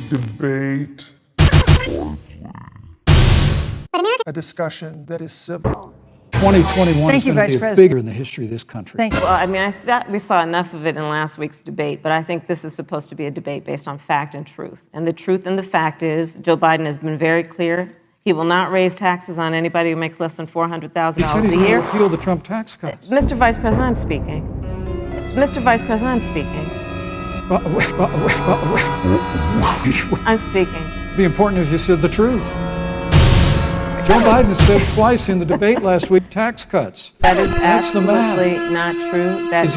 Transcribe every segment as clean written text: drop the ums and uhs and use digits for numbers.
debate. A discussion that is civil. 2021 is going to be bigger in the history of this country. Thank you. Well, I mean, I thought we saw enough of it in last week's debate, but I think this is supposed to be a debate based on fact and truth. And the truth and the fact is, Joe Biden has been very clear. He will not raise taxes on anybody who makes less than $400,000 a year. He said he's going to repeal the Trump tax cuts. Mr. Vice President, I'm speaking. Mr. Vice President, I'm speaking. I'm speaking. It'd be important if you said the truth. Joe Biden said twice in the debate last week, tax cuts. That is absolutely not true. Is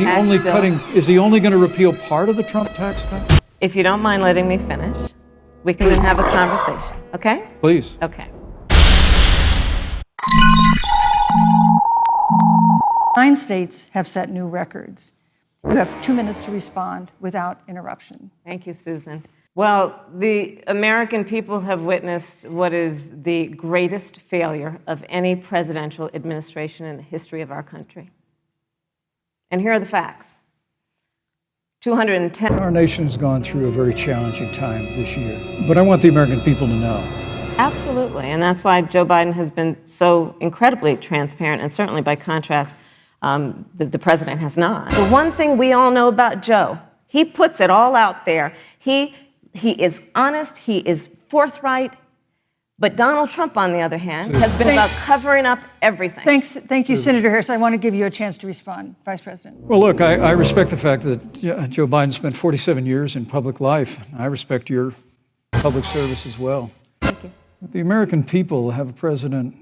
he only going to repeal part of the Trump tax cut? If you don't mind letting me finish, we can then have a conversation, okay? Please. Okay. 9 states have set new records. You have 2 minutes to respond without interruption. Thank you, Susan. Well, the American people have witnessed what is the greatest failure of any presidential administration in the history of our country. And here are the facts. 210. Our nation has gone through a very challenging time this year, but I want the American people to know. Absolutely, and that's why Joe Biden has been so incredibly transparent, and certainly by contrast, the president has not. The one thing we all know about Joe, he puts it all out there. He is honest, he is forthright, but Donald Trump, on the other hand, has been about covering up everything. Thank you, Senator Harris. I want to give you a chance to respond, Vice President. Well, look, I respect the fact that Joe Biden spent 47 years in public life. I respect your public service as well. Thank you. But the American people have a president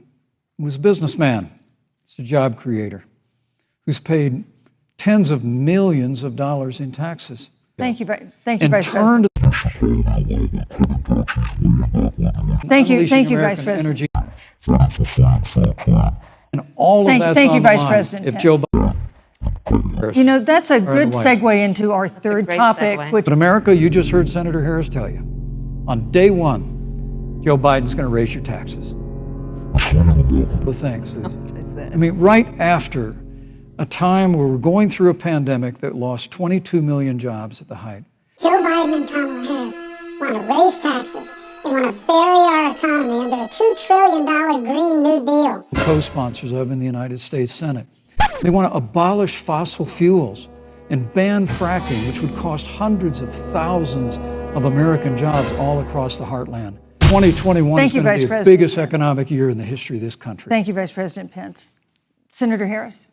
who's a businessman, he's a job creator, who's paid tens of millions of dollars in taxes. Thank you, Vice President. Thank you, Vice President. And all of that's thank you, on Vice line President. if Joe Biden. You know, that's a good segue into our third topic. But America, you just heard Senator Harris tell you, on day one, Joe Biden's going to raise your taxes. The things. I mean, right after a time where we're going through a pandemic that lost 22 million jobs at the height. Joe Biden and Kamala Harris want to raise taxes. They want to bury our economy under a $2 trillion Green New Deal. Co-sponsors of in the United States Senate. They want to abolish fossil fuels and ban fracking, which would cost hundreds of thousands of American jobs all across the heartland. 2021 is going to be the biggest economic year in the history of this country. Thank you, Vice President Pence. Senator Harris.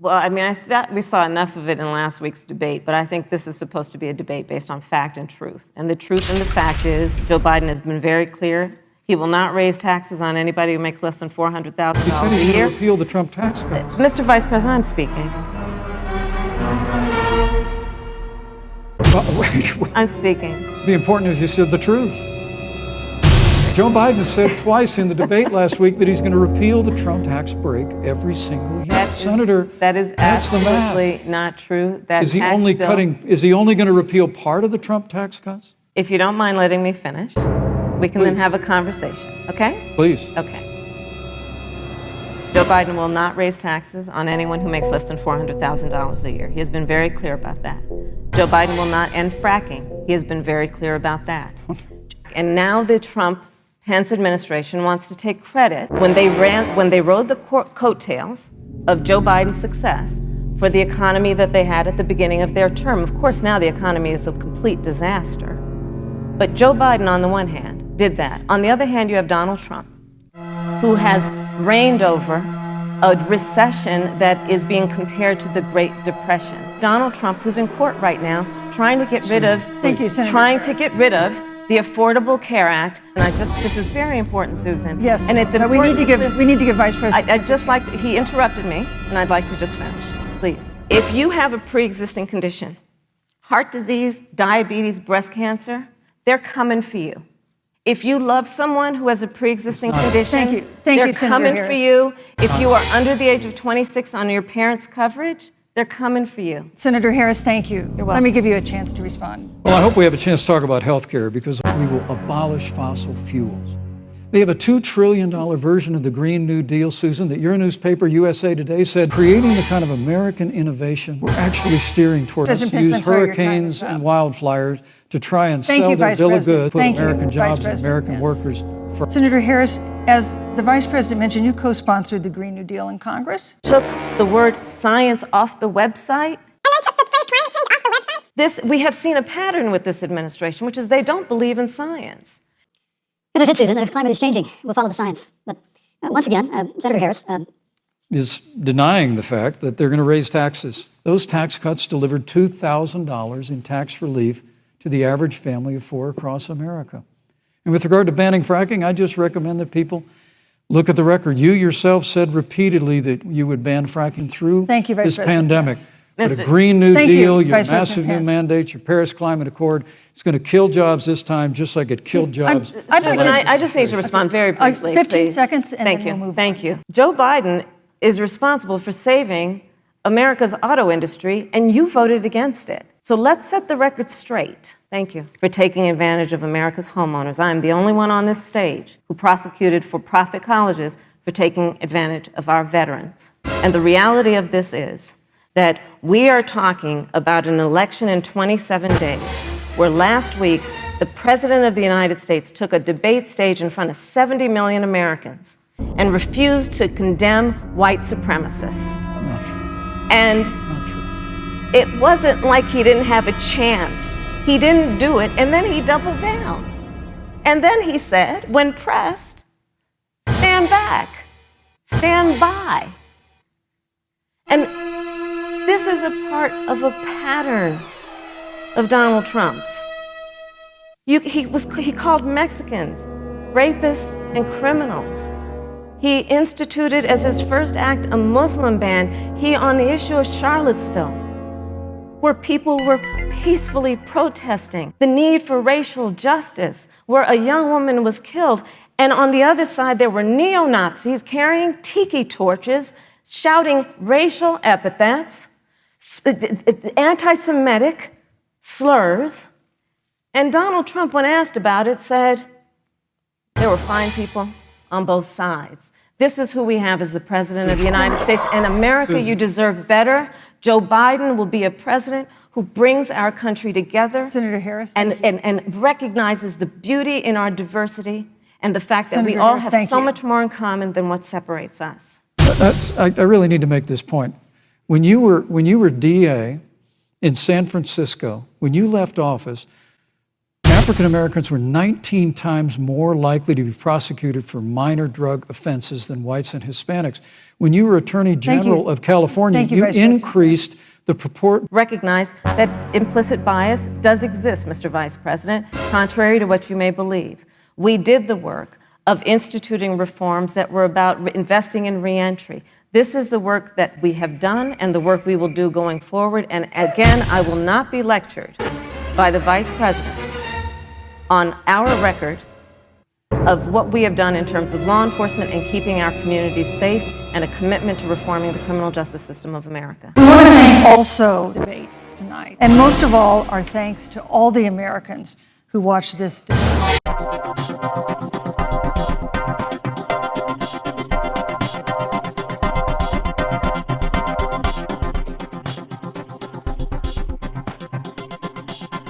Well, I mean, I thought we saw enough of it in last week's debate, but I think this is supposed to be a debate based on fact and truth. And the truth and the fact is, Joe Biden has been very clear. He will not raise taxes on anybody who makes less than $400,000 a year. He said he's going to repeal the Trump tax cuts. Mr. Vice President, I'm speaking. I'm speaking. It'd be important if you said the truth. Joe Biden said twice in the debate last week that he's going to repeal the Trump tax break every single year. Senator, that is absolutely not true. Is he only going to repeal part of the Trump tax cuts? If you don't mind letting me finish, we can then have a conversation, okay? Please. Okay. Joe Biden will not raise taxes on anyone who makes less than $400,000 a year. He has been very clear about that. Toe Biden will not end fracking. He has been very clear about that. And now the Trump-Pence administration wants to take credit when they rode the coattails of Joe Biden's success for the economy that they had at the beginning of their term. Of course, now the economy is a complete disaster. But Joe Biden, on the one hand, did that. On the other hand, you have Donald Trump, who has reigned over a recession that is being compared to the Great Depression. Donald Trump, who's in court right now, trying to get rid of the Affordable Care Act. And this is very important, Susan. Yes, and it's we need to give Vice President. He interrupted me, and I'd like to just finish, please. If you have a pre-existing condition, heart disease, diabetes, breast cancer, they're coming for you. If you love someone who has a pre-existing condition, they're coming for you. If you are under the age of 26 on your parents' coverage, they're coming for you. Senator Harris, thank you. You're welcome. Let me give you a chance to respond. Well, I hope we have a chance to talk about health care because we will abolish fossil fuels. They have a $2 trillion version of the Green New Deal, Susan, that your newspaper, USA Today, said creating the kind of American innovation we're actually steering towards. Use hurricanes and wildfires to try and Thank sell you, their Vice bill of President. goods, put Thank you, American Vice jobs and President American Pence. workers first. Senator Harris, as the Vice President mentioned, you co-sponsored the Green New Deal in Congress. Took the word science off the website. We have seen a pattern with this administration, which is they don't believe in science. As I said, Susan, the climate is changing. We'll follow the science. But once again, Senator Harris is denying the fact that they're going to raise taxes. Those tax cuts delivered $2,000 in tax relief to the average family of four across America. And with regard to banning fracking, I just recommend that people look at the record. You yourself said repeatedly that you would ban fracking through Thank you, Vice this President pandemic. Pence. But a Green New Thank you, Deal, your Vice massive President new Pence. mandates, your Paris Climate Accord, it's going to kill jobs this time, just like it killed jobs. I just need to respond very briefly. 15 please. seconds, and Thank then you. we'll move Thank on. you. Joe Biden is responsible for saving America's auto industry, and you voted against it. So let's set the record straight. Thank you for taking advantage of America's homeowners. I am the only one on this stage who prosecuted for-profit colleges for taking advantage of our veterans. And the reality of this is that we are talking about an election in 27 days, where last week the President of the United States took a debate stage in front of 70 million Americans and refused to condemn white supremacists. Not true. And Not true. it wasn't like he didn't have a chance. He didn't do it, and then he doubled down. And then he said, when pressed, stand back, stand by. And this is a part of a pattern of Donald Trump's. He called Mexicans rapists and criminals. He instituted as his first act a Muslim ban. He, on the issue of Charlottesville, where people were peacefully protesting the need for racial justice, where a young woman was killed, and on the other side there were neo-Nazis carrying tiki torches, shouting racial epithets, anti-Semitic slurs. And Donald Trump, when asked about it, said there were fine people on both sides. This is who we have as the President of the United States. And America, you deserve better. Joe Biden will be a president who brings our country together. Senator Harris, and recognizes the beauty in our diversity and the fact that we Senator all Harris, have thank so you. much more in common than what separates us. I really need to make this point. When you were DA in San Francisco, when you left office, African Americans were 19 times more likely to be prosecuted for minor drug offenses than whites and Hispanics. When you were Attorney General of California, Thank you, you Vice President. increased the purport. Recognize that implicit bias does exist, Mr. Vice President, contrary to what you may believe. We did the work of instituting reforms that were about investing in reentry. This is the work that we have done and the work we will do going forward. And again, I will not be lectured by the Vice President on our record of what we have done in terms of law enforcement and keeping our communities safe and a commitment to reforming the criminal justice system of America. we want to thank also debate tonight. And most of all, our thanks to all the Americans who watched this debate.